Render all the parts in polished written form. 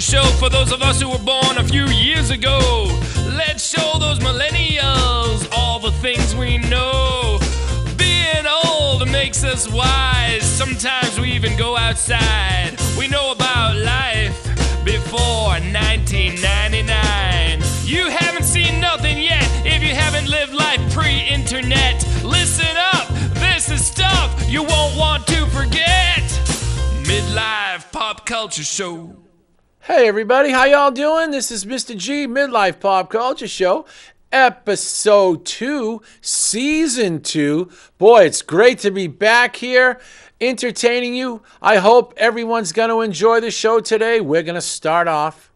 Culture Show for those of us who were born a few years ago. Let's show those millennials all the things we know. Being old makes us wise. Sometimes we even go outside. We know about life before 1999. You haven't seen nothing yet if you haven't lived life pre-internet. Listen up, this is stuff you won't want to forget. Midlife Pop Culture Show. Hey everybody, how y'all doing? This is Mr. G, Midlife Pop Culture Show, Episode 2, Season 2. Boy, it's great to be back here entertaining you. I hope everyone's going to enjoy the show today. We're going to start off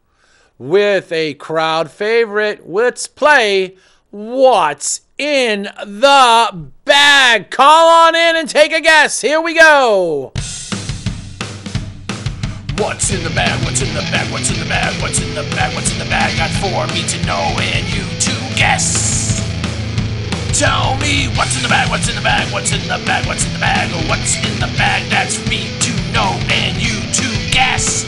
with a crowd favorite. Let's play What's in the Bag. Call on in and take a guess. Here we go. What's in the bag? What's in the bag? What's in the bag? What's in the bag? What's in the bag? Got for me to know and you to guess. Tell me what's in the bag? What's in the bag? What's in the bag? What's in the bag? What's in the bag? That's for me to know and you to guess.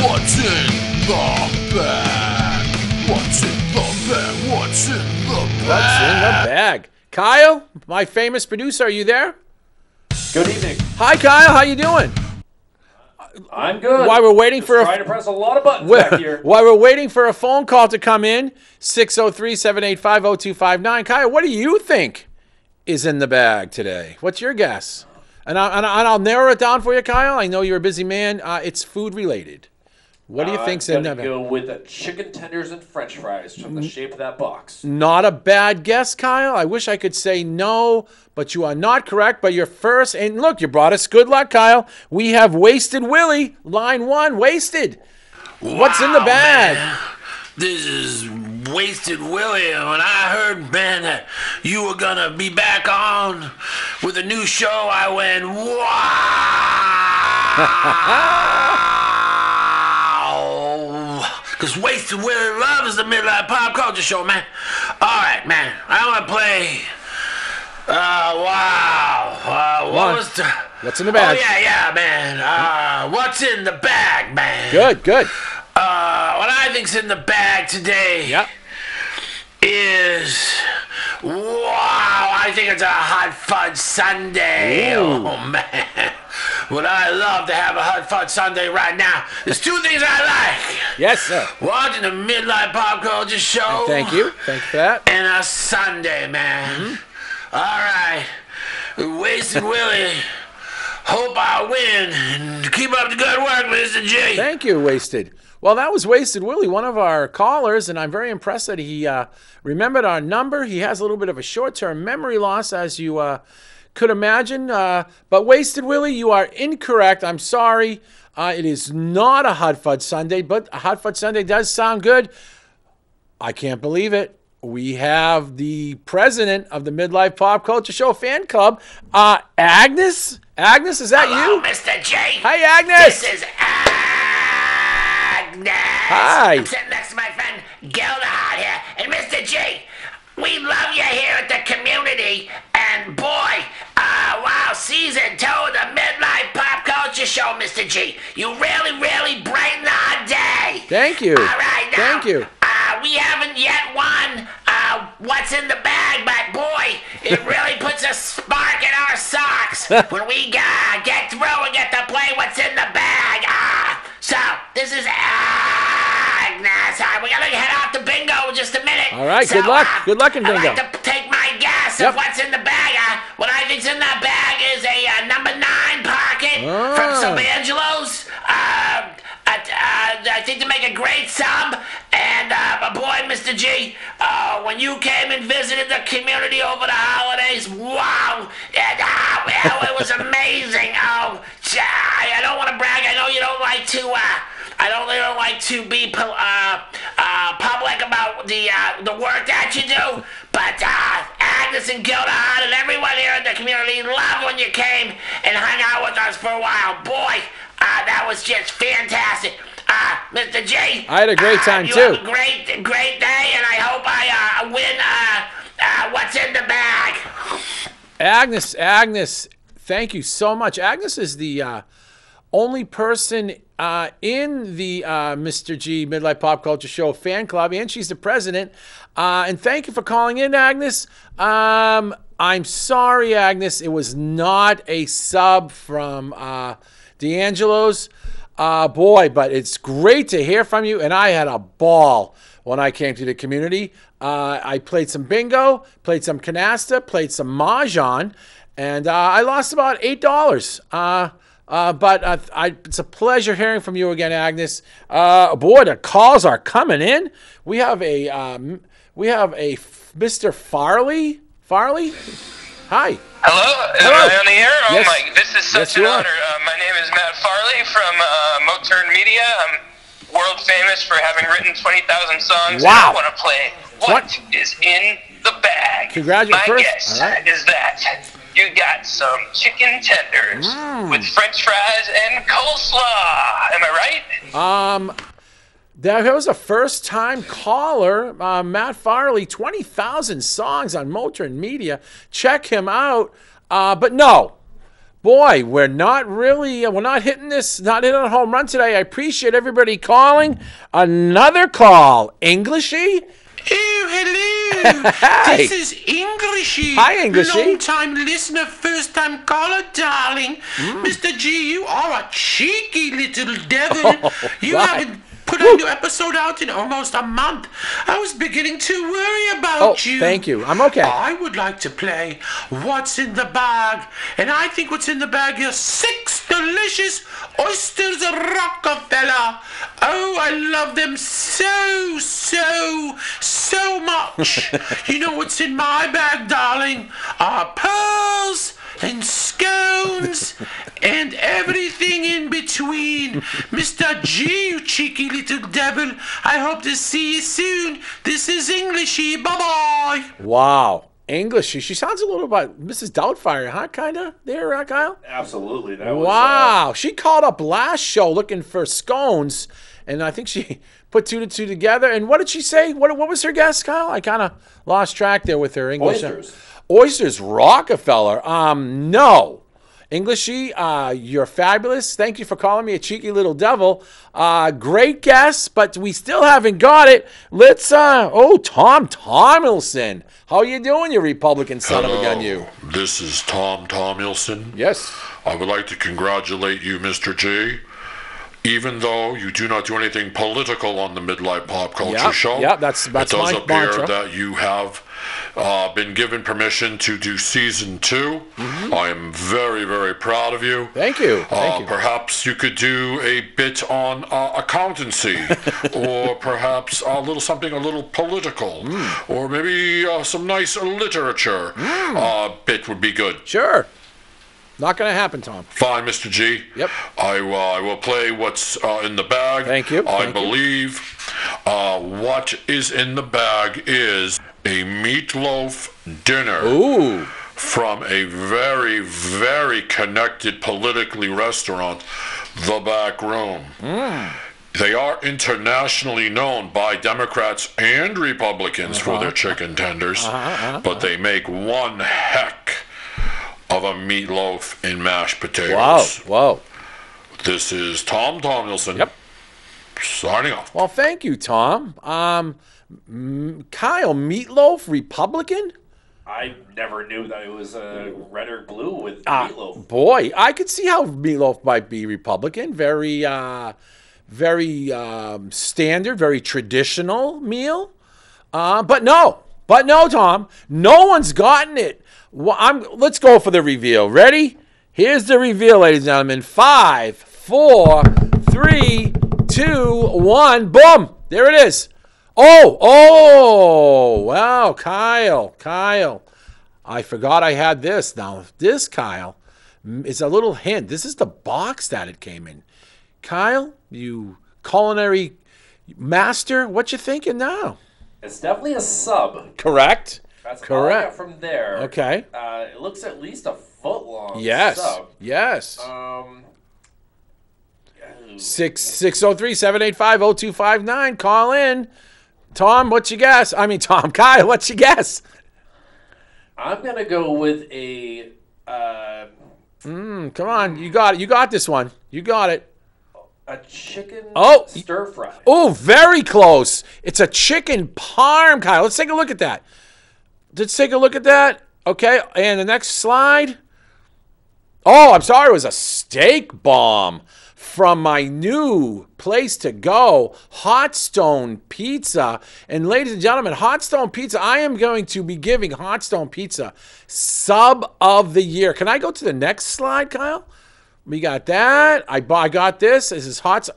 What's in the bag? What's in the bag? What's in the bag? What's in the bag? Kyle, my famous producer, are you there? Good evening. Hi, Kyle. How you doing? I'm good. While we're waiting for trying to press a lot of buttons back here. While we're waiting for a phone call to come in, 603-785-0259. Kyle, what do you think is in the bag today? What's your guess? And I'll narrow it down for you, Kyle. I know you're a busy man. It's food related. What do you think's in the bag? I'm going to go with the chicken tenders and french fries from the shape of that box. Not a bad guess, Kyle. I wish I could say no, but you are not correct. But you're first. And look, you brought us good luck, Kyle. We have Wasted Willie, line 1, Wasted. What's in the bag? Man. This is Wasted Willie. When I heard, man, that you were going to be back on with a new show, I went, wow. Because Wasted Willie loves the Midlife Pop Culture Show, man. All right, man. I want to play. What was the. What's in the bag? Oh, yeah, man. What's in the bag, man? Good. What I think's in the bag today is. Wow, I think it's a hot fudge sundae. Ooh. Oh, man. Would I love to have a hot fudge sundae right now? There's two things I like. Yes, sir. Watching the Midlife Pop Culture Show. Thank you. Thank you for that. And a sundae, man. All right. Wasted Willie. Hope I win. And keep up the good work, Mr. G. Thank you, Wasted. Well, that was Wasted Willie, one of our callers, and I'm very impressed that he remembered our number. He has a little bit of a short-term memory loss, as you could imagine. But Wasted Willie, you are incorrect. I'm sorry. It is not a hot fudge sundae, but a hot fudge sundae does sound good. I can't believe it. We have the president of the Midlife Pop Culture Show fan club, Agnes. Agnes, is that Hello, you? Mr. G. Hi, Agnes. This is Agnes. Hi. I'm sitting next to my friend Gilda here. And Mr. G, we love you here at the community. And boy, wow, season 2 of the Midlife Pop Culture Show, Mr. G. You really, really brighten our day. Thank you. All right, now, Thank you. We haven't yet won What's in the Bag, but boy, it really puts a spark in our socks when we get through and get to play What's in the Bag. So, this is Agnes. We're going to head off to bingo in just a minute. All right, good luck. Good luck in bingo. I'd like to take my guess of what's in the bag. What I think's in that bag is a number 9 pocket from Sabangelo's. I think to make a great sub. And boy, Mr. G, when you came and visited the community over the holidays, wow, it was amazing. Oh, I don't want to brag. I know you don't like to. I don't really like to be public about the work that you do, but Agnes and Gilda and everyone here in the community loved when you came and hung out with us for a while. Boy, that was just fantastic. Mr. G, I had a great time you too. have a great day, and I hope I win What's in the Bag. Agnes, thank you so much. Agnes is the only person in the Mr. G Midlife Pop Culture Show fan club, and she's the president. And thank you for calling in, Agnes. I'm sorry, Agnes. It was not a sub from D'Angelo's. Boy, but it's great to hear from you, and I had a ball when I came to the community. I played some bingo, played some canasta, played some mahjong, and I lost about $8. But it's a pleasure hearing from you again, Agnes. Boy, the calls are coming in. We have a Mr. Farley. Farley, hi. Hello, Hello. am I on the air? Oh Yes. my, this is such Yes, you an are. honor. My name is Matt Farley from Moturn Media. I'm world famous for having written 20,000 songs. Wow. And I want to play What is in the Bag. Congratulations. My First- guess all right. is that you got some chicken tenders with french fries and coleslaw. Am I right? That was a first-time caller, Matt Farley, 20,000 songs on Moturn Media. Check him out. But no, boy, we're not hitting a home run today. I appreciate everybody calling. Another call. Englishy? Oh, hello. Hi. This is Englishy. Hi, Englishy. Long-time listener, first-time caller, darling. Mr. G, you are a cheeky little devil. You Why? haven't put a new episode out in almost a month. I was beginning to worry about you. Thank you. I'm okay. I would like to play What's in the Bag. And I think what's in the bag is 6 delicious oysters Rockefeller. Oh, I love them so much. You know what's in my bag, darling? Are pearls and scones and everything in between. Mr. G, you cheeky little devil. I hope to see you soon. This is Englishy. Bye-bye. Wow. Englishy. She sounds a little about Mrs. Doubtfire, huh? Kind of there, Kyle? Absolutely. That was, Wow. She called up last show looking for scones, and I think she put 2 to 2 together. And what did she say? What was her guess, Kyle? I kind of lost track there with her English. Oysters. Oysters Rockefeller. No. Englishy, you're fabulous. Thank you for calling me a cheeky little devil. Great guess, but we still haven't got it. Let's, Tom Tomilson. How you doing, you Republican son of a gun, you? This is Tom Tomilson. Yes. I would like to congratulate you, Mr. J. Even though you do not do anything political on the Midlife Pop Culture Show, that's it my does appear mantra. that you have been given permission to do season 2. I am very, very proud of you. Thank you. Thank you. Perhaps you could do a bit on accountancy, or perhaps a little political, or maybe some nice literature. Bit would be good. Sure. Not going to happen, Tom. Fine, Mr. G. Yep. I will play what's in the bag. Thank you. I Thank you. believe what is in the bag is a meatloaf dinner. Ooh. From a very, very connected politically restaurant, The Back Room. They are internationally known by Democrats and Republicans for their chicken tenders, but they make one heck of a meatloaf and mashed potatoes. Whoa. This is Tom Tomilson. Yep. Signing off. Well, thank you, Tom. Kyle, meatloaf, Republican? I never knew that it was red or blue with meatloaf. Boy, I could see how meatloaf might be Republican. Very standard, very traditional meal. But no, Tom. No one's gotten it. Well, let's go for the reveal. Ready? Here's the reveal, ladies and gentlemen. 5, 4, 3, 2, 1. Boom! There it is. Oh! Wow, Kyle. I forgot I had this. Now, this, Kyle, is a little hint. This is the box that it came in. Kyle, you culinary master, what you thinking now? It's definitely a sub. Correct. That's Correct. all I got from there. Okay. It looks at least a foot long. Yes. Sub. Yes. 603-785-0259. Call in. Tom, what's your guess? Kyle, what's your guess? I'm gonna go with a Come on, you got it. You got this one. You got it. A chicken stir fry. Oh, very close. It's a chicken parm, Kyle. Let's take a look at that. Let's take a look at that. Okay, and the next slide. Oh, I'm sorry. It was a steak bomb from my new place to go, Hot Stone Pizza. And ladies and gentlemen, Hot Stone Pizza, I am going to be giving Hot Stone Pizza sub of the year. Can I go to the next slide, Kyle? We got that. I got this. This is hot.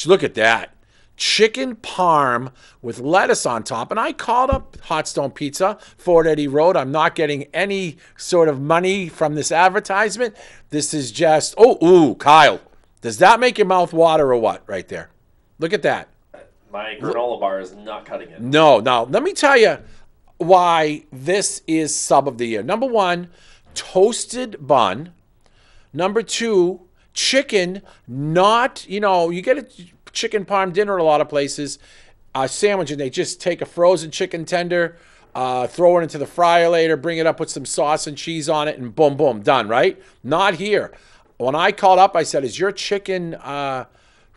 Look at that. Chicken parm with lettuce on top. And I called up Hot Stone Pizza, Fort Eddie Road. I'm not getting any sort of money from this advertisement. This is just, Kyle. Does that make your mouth water or what right there? Look at that. My granola bar is not cutting it. No. Now, let me tell you why this is sub of the year. Number one, toasted bun. Number two, chicken, not, you get a chicken parm dinner at a lot of places, sandwich, and they just take a frozen chicken tender, throw it into the fryer later, bring it up with some sauce and cheese on it, and boom, boom, done, right? Not here. When I called up, I said, is your chicken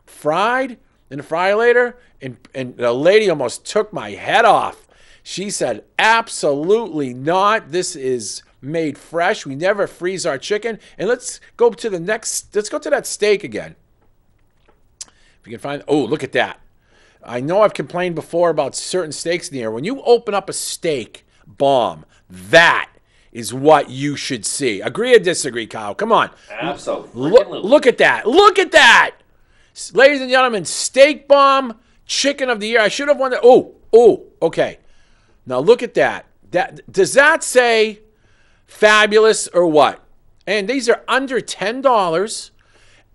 fried in the fryer later? And the lady almost took my head off. She said, absolutely not. This is made fresh. We never freeze our chicken. And let's go to that steak again. If you can find, look at that. I know I've complained before about certain steaks in the air. When you open up a steak bomb, that is what you should see. Agree or disagree, Kyle? Come on. Absolutely. Look at that. Look at that. Ladies and gentlemen, steak bomb, chicken of the year. I should have won that. Okay. Now look at that. Does that say fabulous or what? And these are under $10.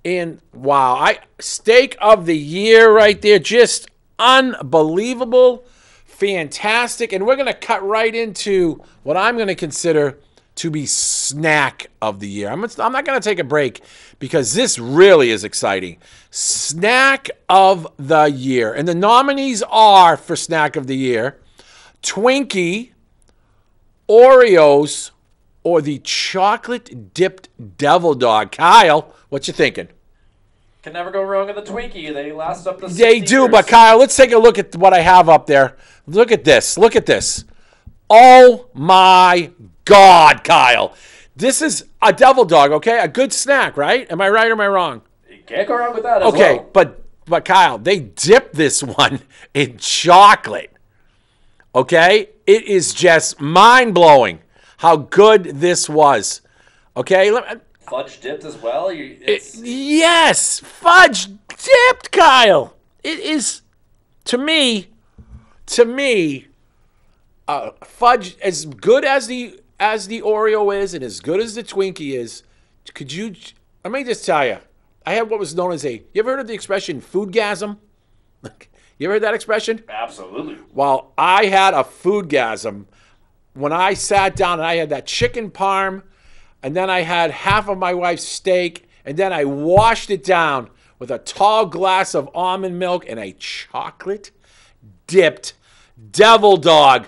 And wow, steak of the year right there. Just unbelievable. Fantastic. And we're going to cut right into what I'm going to consider to be snack of the year. I'm not going to take a break because this really is exciting. Snack of the year. And the nominees are for snack of the year: Twinkie, Oreos, or the chocolate-dipped Devil Dog. Kyle, what you thinking? Can never go wrong with a Twinkie. They last up to 60 They do, years. but Kyle, let's take a look at what I have up there. Look at this. Look at this. Oh, my God, Kyle. This is a Devil Dog, okay? A good snack, right? Am I right or am I wrong? You can't go wrong with that as Okay, well. but Kyle, they dip this one in chocolate, okay? It is just mind-blowing how good this was, okay? Fudge dipped as well? Yes, fudge dipped, Kyle. It is, to me, fudge, as good as the Oreo is and as good as the Twinkie is. Let me just tell you, I had what was known as you ever heard of the expression foodgasm? You ever heard that expression? Absolutely. Well, I had a foodgasm when I sat down and I had that chicken parm, and then I had half of my wife's steak, and then I washed it down with a tall glass of almond milk and a chocolate-dipped Devil Dog.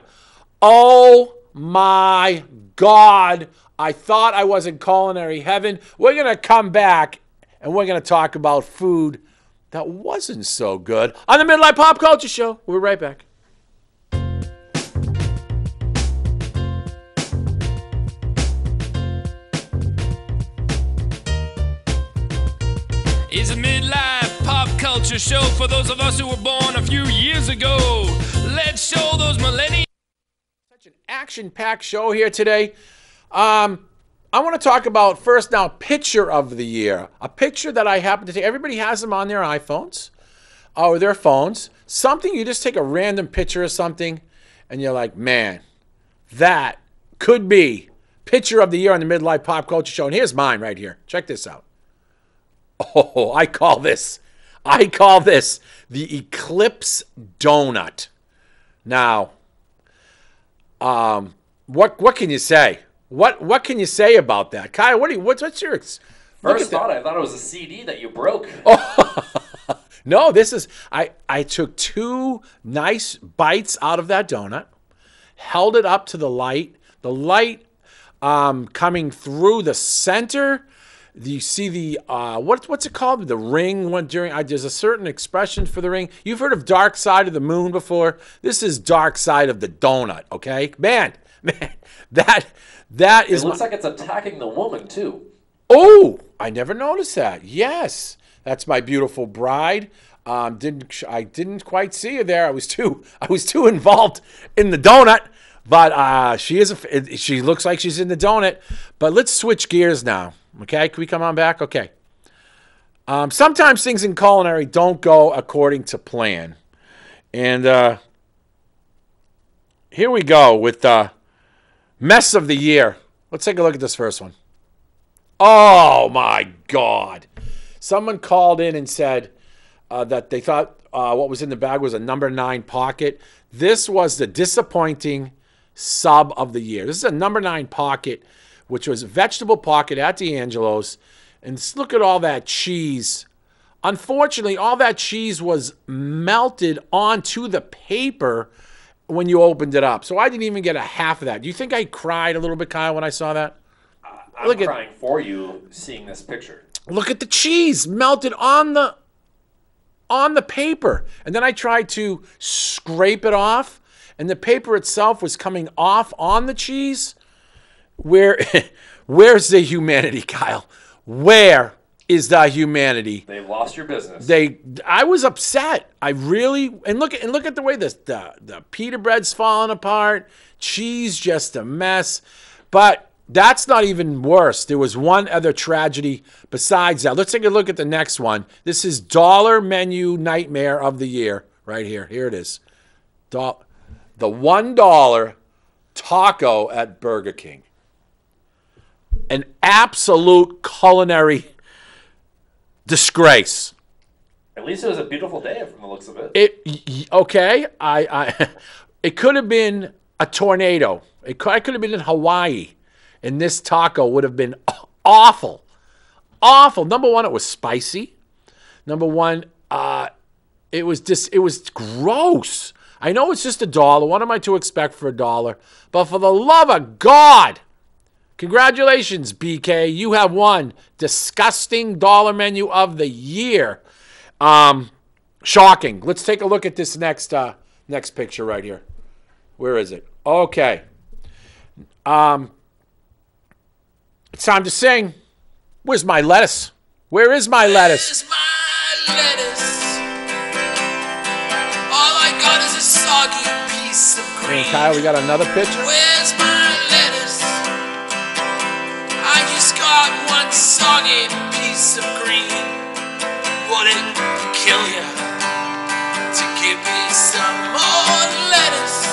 Oh, my God. I thought I was in culinary heaven. We're going to come back, and we're going to talk about food that wasn't so good on the Midlife Pop Culture Show. We'll be right back. Is a Midlife Pop Culture Show for those of us who were born a few years ago. Let's show those millennials. Such an action-packed show here today. I want to talk about first now picture of the year. A picture that I happen to take. Everybody has them on their iPhones or their phones. Something, you just take a random picture of something and you're like, man, that could be picture of the year on the Midlife Pop Culture Show. And here's mine right here. Check this out. Oh, I call this the Eclipse Donut. Now, what can you say? What can you say about that, Kyle? What's your First thought, I thought it was a CD that you broke. No, this is I took two nice bites out of that donut, held it up to the light. The light coming through the center You see the what's it called? The ring. There's a certain expression for the ring. You've heard of Dark Side of the Moon before. This is Dark Side of the Donut. Okay, man, that is. It looks like it's attacking the woman too. Oh, I never noticed that. Yes, that's my beautiful bride. I didn't quite see her there. I was too involved in the donut. But she looks like she's in the donut. But let's switch gears now. Okay, can we come on back? Okay. Sometimes things in culinary don't go according to plan. And here we go with mess of the year. Let's take a look at this first one. Oh, my God. Someone called in and said that they thought what was in the bag was a number 9 pocket. This was the disappointing sub of the year. This is a number 9 pocket, which was a vegetable pocket at D'Angelo's. And look at all that cheese. Unfortunately, all that cheese was melted onto the paper when you opened it up. So I didn't even get a half of that. Do you think I cried a little bit, Kyle, when I saw that? I'm crying for you seeing this picture. Look at the cheese melted on the paper. And then I tried to scrape it off, and the paper itself was coming off on the cheese. Where's the humanity, Kyle? Where is the humanity? They've lost your business. I was upset. I really and look at the way the pita bread's falling apart. Cheese just a mess. But that's not even worse. There was one other tragedy besides that. Let's take a look at the next one. This is dollar menu nightmare of the year right here. Here it is. The $1 taco at Burger King. An absolute culinary disgrace. At least it was a beautiful day from the looks of it. It could have been a tornado. I could have been in Hawaii, and this taco would have been awful. Awful. Number one, it was spicy. Number one, it was gross. I know it's just $1. What am I to expect for $1? But for the love of God, congratulations, BK. You have won disgusting dollar menu of the year. Shocking. Let's take a look at this next picture right here. Where is it? Okay. It's time to sing. Where's my lettuce? Where is my lettuce? Where's my lettuce? All I got is a soggy piece of green. Hey, Kyle, we got another picture. Where's my lettuce? I just got one soggy piece of green. Would it kill you to give me some more lettuce?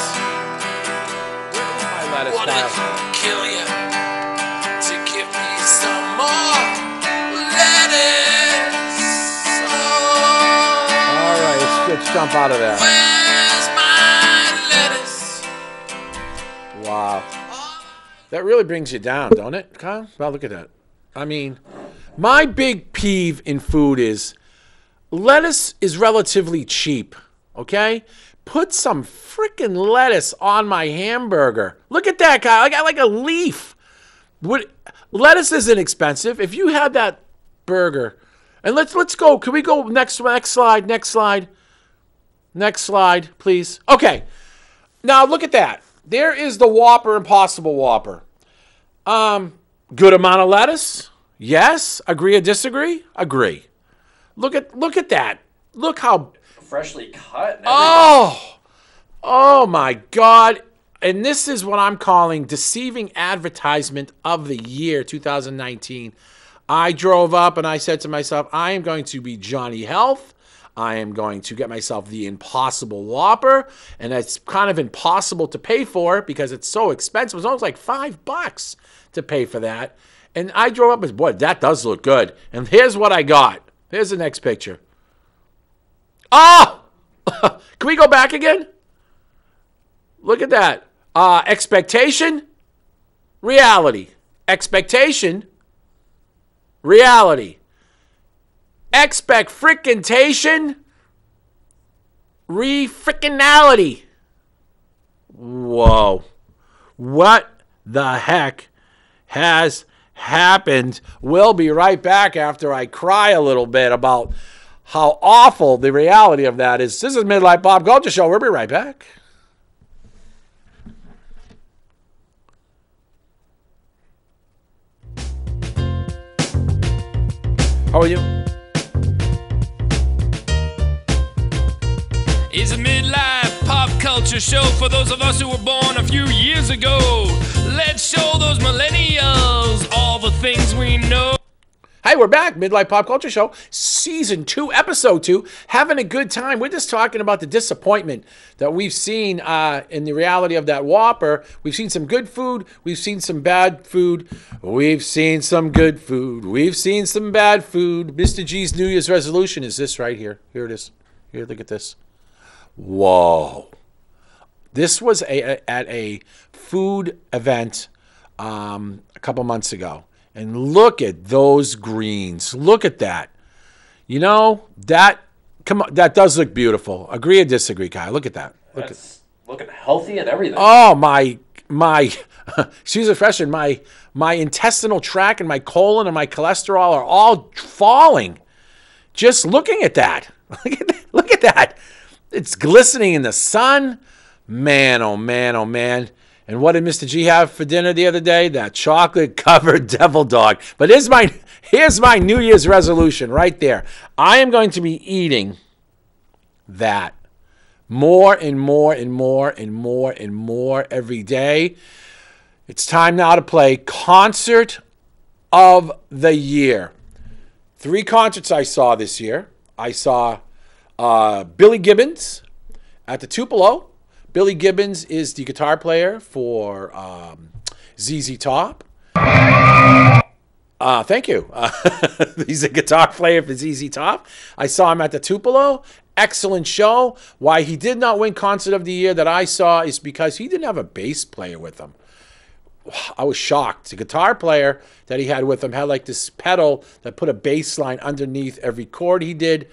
Where's my lettuce, Would Kyle? it kill you to give me some more lettuce? Oh, All right, let's jump out of there. where's my lettuce? Wow. That really brings you down, don't it, Kyle? Well, look at that. I mean, my big peeve in food is lettuce is relatively cheap, okay? Put some freaking lettuce on my hamburger. Look at that, Kyle. I got like a leaf. Lettuce isn't expensive. If you had that burger, and let's go. Can we go next slide, please? Okay. Now look at that. There is the Whopper, Impossible Whopper. Good amount of lettuce? Yes. Agree or disagree? Agree. Look at that. Look how Freshly cut and everything. Oh my God. And this is what I'm calling deceiving advertisement of the year 2019. I drove up and I said to myself, I am going to be Johnny Health. I am going to get myself the Impossible Whopper. And it's kind of impossible to pay for because it's so expensive. It was almost like $5 to pay for that. And I drove up and boy, that does look good. And here's what I got. Here's the next picture. Oh! Can we go back again? Look at that. Expectation, reality. Expectation, reality. Expect-frickin-tation, re-frickinality. Whoa. What the heck has happened. We'll be right back after I cry a little bit about how awful the reality of that is. This is Midlife Pop Culture Show. We'll be right back. How are you? It's a Midlife Pop Culture Show for those of us who were born a few years ago. Let's show those millennials all the things we know. Hey, we're back. Midlife Pop Culture Show, Season 2, Episode 2. Having a good time. We're just talking about the disappointment that we've seen in the reality of that Whopper. We've seen some good food. We've seen some bad food. We've seen some good food. We've seen some bad food. Mr. G's New Year's resolution is this right here. Here it is. Here, look at this. Whoa. This was at a food event a couple months ago. And look at those greens. Look at that. You know, that does look beautiful. Agree or disagree, Kai? Look at that. That's looking healthy and everything. Oh, my excuse the expression, my intestinal tract and my colon and my cholesterol are all falling. Just looking at that. Look at that. It's glistening in the sun. Man, oh man, oh man. And what did Mr. G have for dinner the other day? That chocolate-covered devil dog. But here's my New Year's resolution right there. I am going to be eating that more and more and more and more and more every day. It's time now to play Concert of the Year. 3 concerts I saw this year. I saw Billy Gibbons at the Tupelo. Billy Gibbons is the guitar player for ZZ Top. Thank you. He's a guitar player for ZZ Top. I saw him at the Tupelo. Excellent show. Why he did not win Concert of the Year that I saw is because he didn't have a bass player with him. I was shocked. The guitar player that he had with him had like this pedal that put a bass line underneath every chord he did.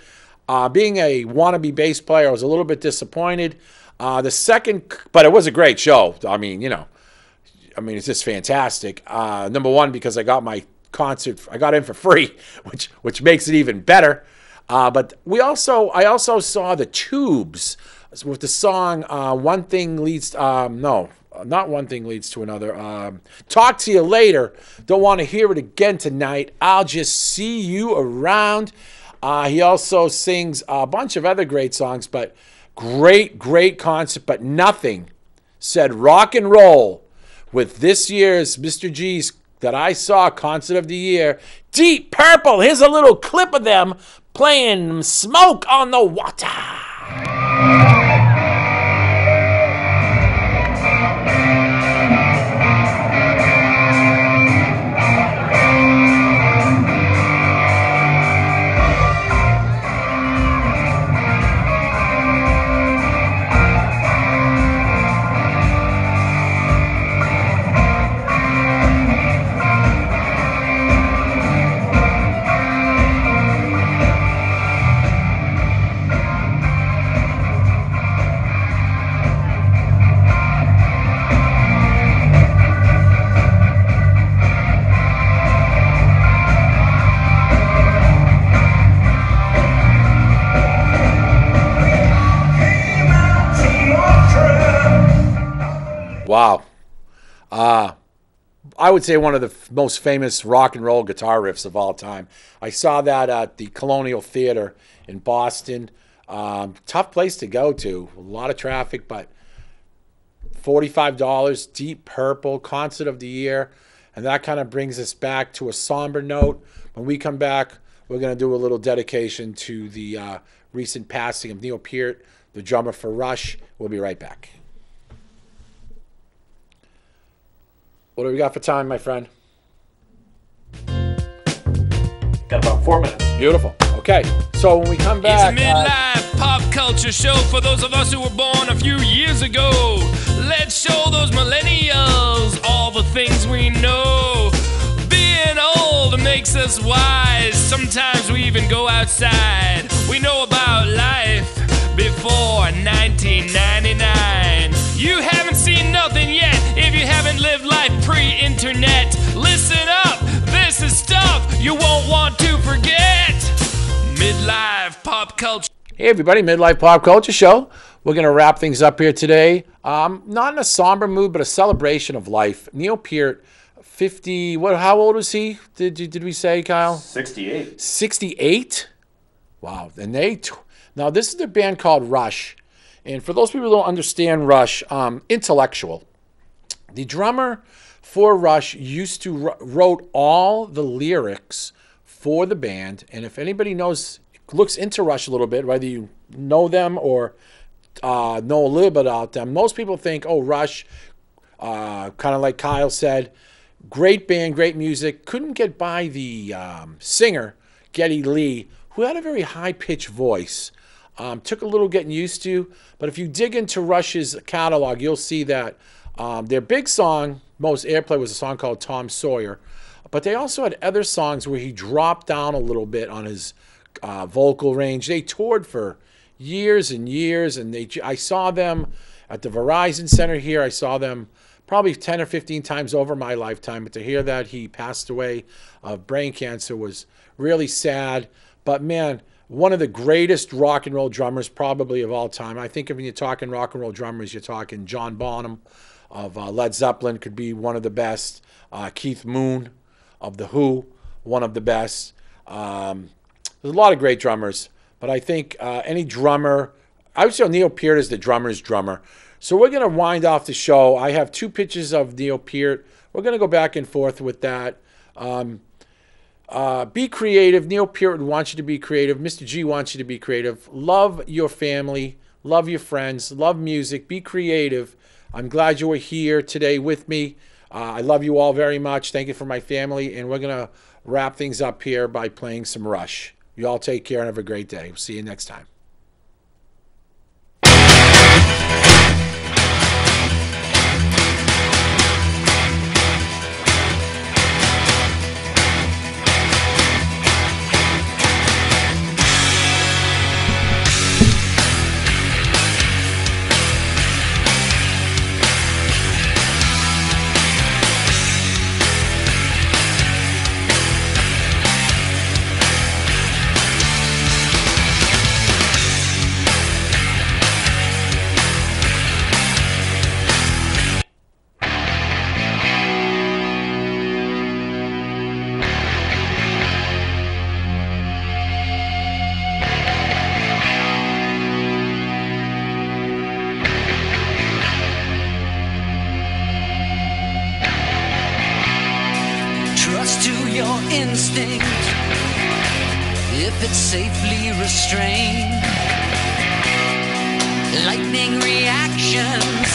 Being a wannabe bass player, I was a little bit disappointed. But it was a great show. I mean, it's just fantastic. Number one, because I got my concert, I got in for free, which makes it even better. But I also saw the Tubes with the song "One Thing Leads." Not One Thing Leads to Another. Talk to You Later. Don't want to hear it again tonight. I'll just see you around. He also sings a bunch of other great songs, but. Great concert, but nothing said rock and roll with this year's Mr. G's that I saw Concert of the Year. Deep Purple. Here's a little clip of them playing Smoke on the Water. Wow. I would say one of the most famous rock and roll guitar riffs of all time. I saw that at the Colonial Theater in Boston. Tough place to go to. A lot of traffic, but $45, Deep Purple, Concert of the Year. And that kind of brings us back to a somber note. When we come back, we're going to do a little dedication to the recent passing of Neil Peart, the drummer for Rush. We'll be right back. What do we got for time, my friend? Got about 4 minutes. Beautiful. Okay, so when we come back... It's a Midlife Pop Culture Show for those of us who were born a few years ago. Let's show those millennials all the things we know. Being old makes us wise. Sometimes we even go outside. We know about life before 1999. You haven't seen nothing yet if you haven't lived life pre-internet. Listen up, you won't want to forget. Midlife Pop Culture. Hey everybody, Midlife Pop Culture Show. We're going to wrap things up here today. Not in a somber mood, but a celebration of life. Neil Peart, 50, how old was he? Did we say, Kyle? 68. 68? Wow. And now this is the band called Rush. And for those people who don't understand Rush, intellectual. The drummer for Rush used to wrote all the lyrics for the band. And if anybody looks into Rush a little bit, whether you know them or know a little bit about them, most people think, oh, Rush, kind of like Kyle said, great band, great music. Couldn't get by the singer, Geddy Lee, who had a very high-pitched voice. Took a little getting used to, but if you dig into Rush's catalog, you'll see that their big song, most airplay, was a song called Tom Sawyer. But they also had other songs where he dropped down a little bit on his vocal range. They toured for years and years, and I saw them at the Verizon Center here. I saw them probably 10 or 15 times over my lifetime. But to hear that he passed away of brain cancer was really sad. But man, one of the greatest rock and roll drummers probably of all time. I think if you're talking rock and roll drummers, you're talking John Bonham of Led Zeppelin could be one of the best. Keith Moon of The Who, one of the best. There's a lot of great drummers, but I think any drummer, I would say Neil Peart is the drummer's drummer. So we're going to wind off the show. I have 2 pictures of Neil Peart. We're going to go back and forth with that. Be creative. Neil Peart wants you to be creative. Mr. G wants you to be creative. Love your family. Love your friends. Love music. Be creative. I'm glad you were here today with me. I love you all very much. Thank you for my family. And we're going to wrap things up here by playing some Rush. You all take care and have a great day. We'll see you next time. Instinct, if it's safely restrained. Lightning reactions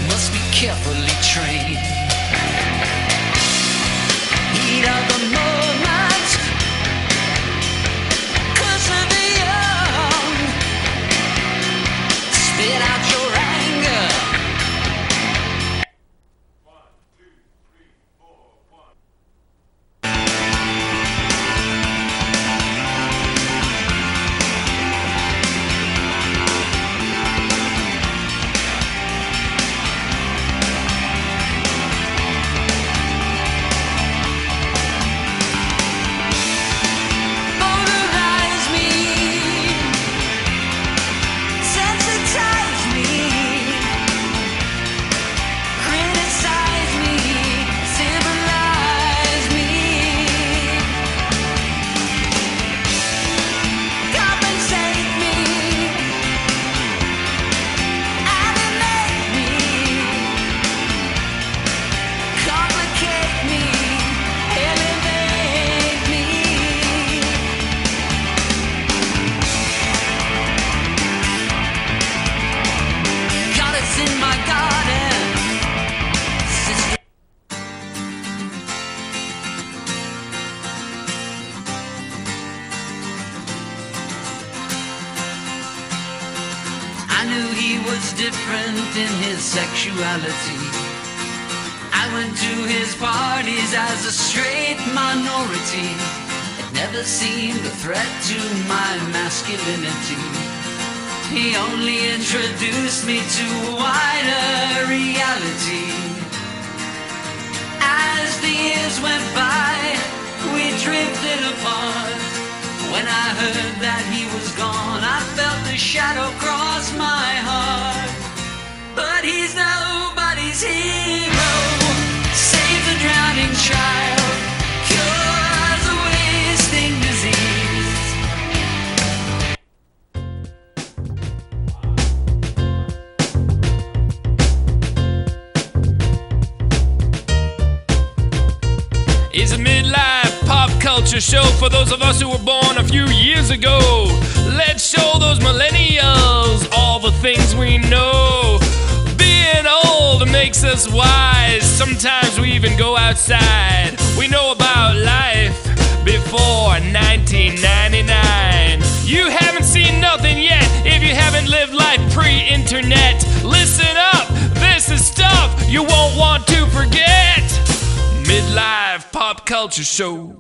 must be carefully trained. Heat of the moment, curse of the young. Spit out your anger. 1, 2, 3, 4, 1. I knew he was different in his sexuality. I went to his parties as a straight minority. It never seemed a threat to my masculinity. He only introduced me to a wider reality. As the years went by, heard that he was gone, I felt a shadow cross my heart. But he's nobody's hero. Save the drowning child, cures a wasting disease. It's a midlife pop culture show for those of us who were born a few years ago. Let's show those millennials all the things we know. Being old makes us wise. Sometimes we even go outside. We know about life before 1999. You haven't seen nothing yet if you haven't lived life pre-internet. Listen up, this is stuff you won't want to forget. Midlife Pop Culture Show.